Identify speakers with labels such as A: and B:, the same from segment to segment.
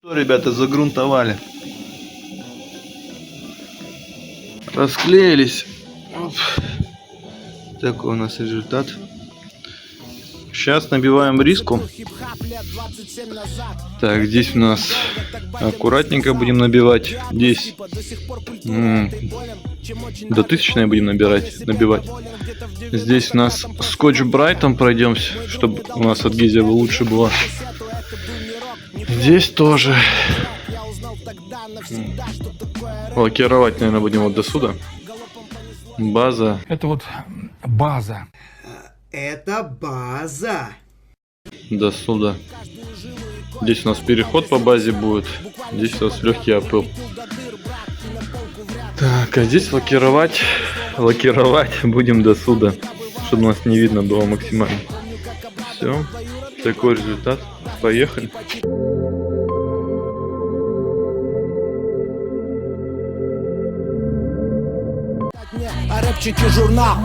A: Что, ребята, загрунтовали. Расклеились. Оп. Такой у нас результат. Сейчас набиваем риску. Так, здесь у нас аккуратненько будем набивать. Здесь до 1000 будем набивать. Здесь у нас скотч брайтом пройдемся, чтобы у нас адгезия лучше была. Здесь тоже. Лакировать, наверное, будем вот до сюда. База.
B: Это вот база.
C: Это база.
A: До сюда. Здесь у нас переход по базе будет. Здесь у нас легкий опыл. Так, а здесь лакировать будем до сюда, чтобы нас не видно было максимально. Все, такой результат. Поехали.
D: А рэпчики журнал.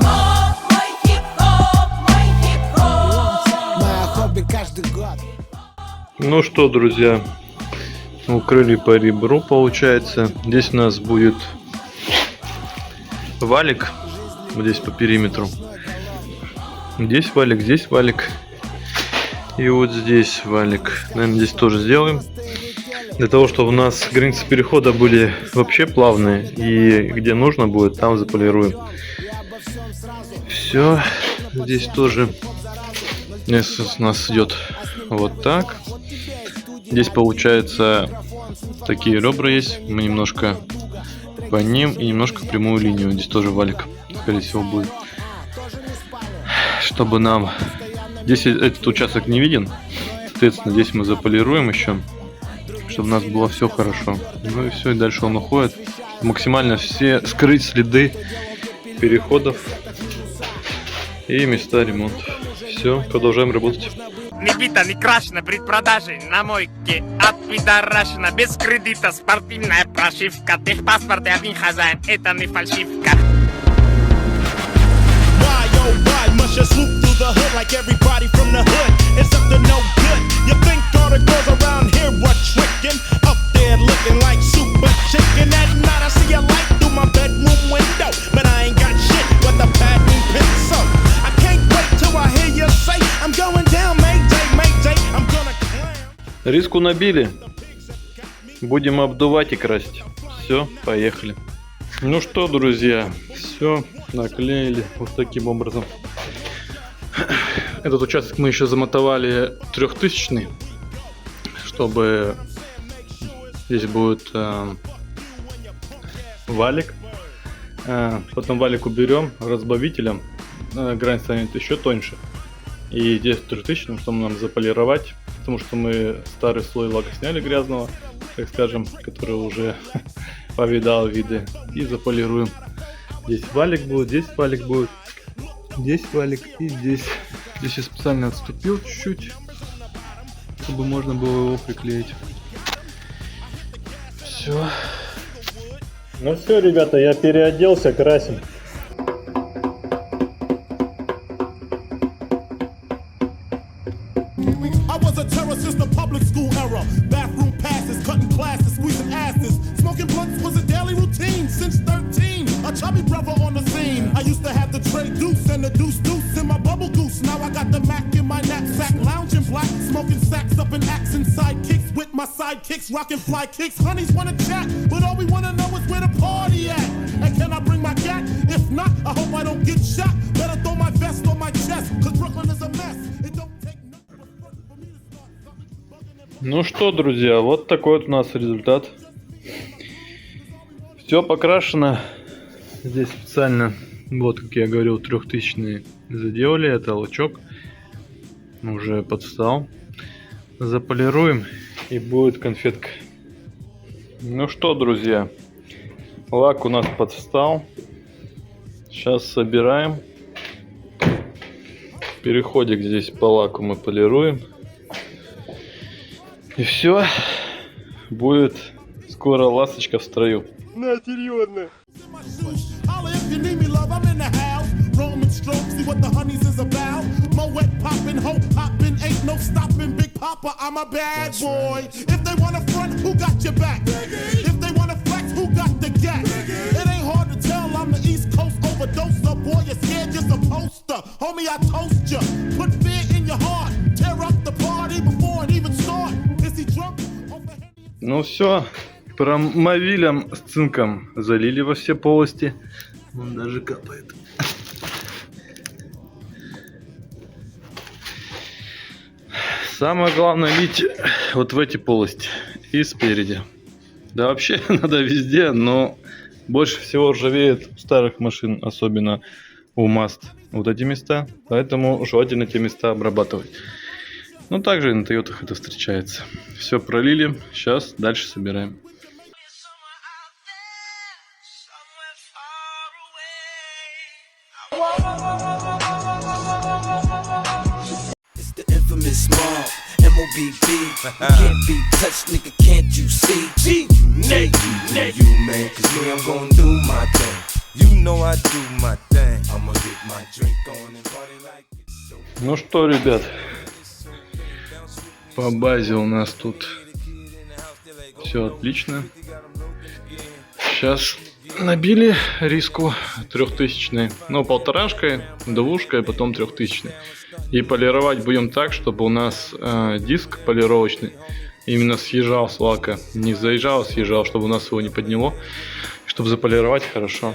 D: Моя хобби каждый год.
A: Ну что, друзья, укрыли по ребру, получается. Здесь у нас будет валик, вот здесь по периметру. Здесь валик. И вот здесь валик. Наверное, здесь тоже сделаем. Для того, чтобы у нас границы перехода были вообще плавные. И где нужно будет, там заполируем. Все. Здесь тоже. Здесь у нас идет вот так. Здесь получается такие ребра есть. Мы немножко по ним и немножко прямую линию. Здесь тоже валик, скорее всего, будет. Чтобы нам... Здесь этот участок не виден. Соответственно, здесь мы заполируем еще, чтобы у нас было все хорошо. Ну и все, и дальше он уходит. Максимально все скрыть следы переходов и места ремонта. Все, продолжаем работать.
E: Не бита, не крашена, предпродажи на мойке отпидорашена, без кредита, спортивная прошивка, техпаспорт и один хозяин, это не фальшивка. Must just swoop through the hood like everybody from the hood. It's up to no good. You think all the girls around here were tricking? Up there looking like super chicken. At night I see a light through my bedroom window, but I ain't got shit with a patent pencil. I can't wait till I hear you say I'm going down, Mayday, I'm gonna clown.
A: Риску набили. Будем обдувать и красить. Все, поехали. Ну что, друзья, все наклеили вот таким образом. Этот участок мы еще замотовали 3000, чтобы здесь будет валик. Потом валик уберем разбавителем, грань станет еще тоньше. И здесь 3000, чтобы нам заполировать, потому что мы старый слой лака сняли грязного, так скажем, который уже повидал виды, и заполируем. Здесь валик будет, здесь валик будет, здесь валик и здесь. Здесь я специально отступил чуть-чуть, чтобы можно было его приклеить. Все. Ну все, ребята, я переоделся, красим.
F: Chubby brother on the scene. I used to have the tray deuce and the deuce in my bubble goose. Now I got the Mac in my knapsack, lounging black, smoking sacks up in accent sidekicks with my sidekicks, rocking fly kicks. Honeys wanna chat, but all we wanna know is where the party at. And can I bring my cat? If not, I hope I don't get shot. Better throw my vest on my chest, cause Brooklyn is a mess. It don't take nothing for me to start.
A: Ну что, друзья, вот такой вот у нас результат. Все покрашено. Здесь специально, вот как я говорил, 3000 заделали, это лачок уже подстал. Заполируем и будет конфетка. Ну что, друзья, лак у нас подстал. Сейчас собираем. Переходик здесь по лаку мы полируем. И все, будет скоро ласточка в строю.
F: На, серьезно. If you need me, love, I'm in the house. Roman stroke, see what the honeys is about. Moet poppin', hope poppin', ain't no stopping. Big Papa, I'm a bad boy. If they wanna front homie, I toast ya. Put fear in your heart. Tear up the party before it even start. Is he drunk? Off the Henny?
A: Ну все, промовилем с цинком залили во все полости. Он даже капает. Самое главное лить вот в эти полости и спереди. Да вообще надо везде, но больше всего ржавеет у старых машин, особенно у Mazda, вот эти места. Поэтому желательно эти места обрабатывать. Ну также и на Тойотах это встречается. Все пролили, сейчас дальше собираем.
D: It's the infamous mob, MOBB. Can't be touched, nigga, can't you see? You, man, cause me, I'm gonna do my thing. You know I do my thing. I'ma get my drink on and party like it's so.
A: Ну что, ребят, по базе у нас тут все отлично. Сейчас набили риску 3000, ну полторашкой, двушкой, потом 3000. И полировать будем так, чтобы у нас диск полировочный именно съезжал с лака, не заезжал, а съезжал, чтобы у нас его не подняло, чтобы заполировать хорошо.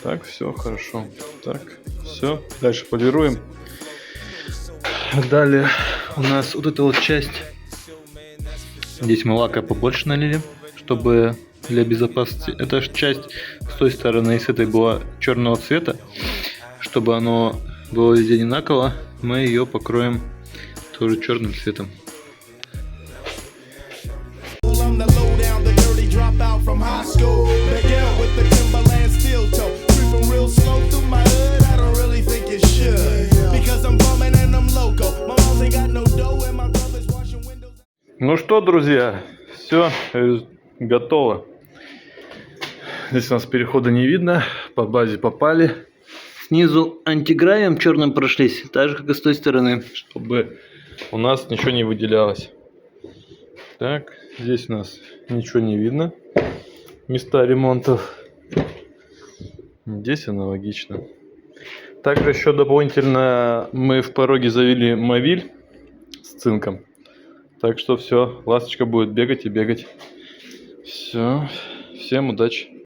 A: Так, все хорошо. Так, все, дальше полируем. Далее у нас вот эта вот часть. Здесь мы лака побольше налили, чтобы для безопасности. Эта часть с той стороны и с этой была черного цвета. Чтобы оно было везде одинаково, мы ее покроем тоже черным цветом.
E: I'm the low down, the dirty dropout from high school. Miguel with the Timberland steel toe. Creeping real slow through my hood, I don't really think it should. Because I'm bumming and I'm loco. My moms ain't got no dough and my brother's washing windows.
A: Ну что, друзья, все готово. Здесь у нас перехода не видно, по базе попали. Снизу антигравием черным прошлись, так же как и с той стороны, чтобы у нас ничего не выделялось. Так, здесь у нас ничего не видно, места ремонтов. Здесь аналогично. Также еще дополнительно мы в пороге завели мовиль с цинком. Так что все, ласточка будет бегать и бегать. Все, всем удачи.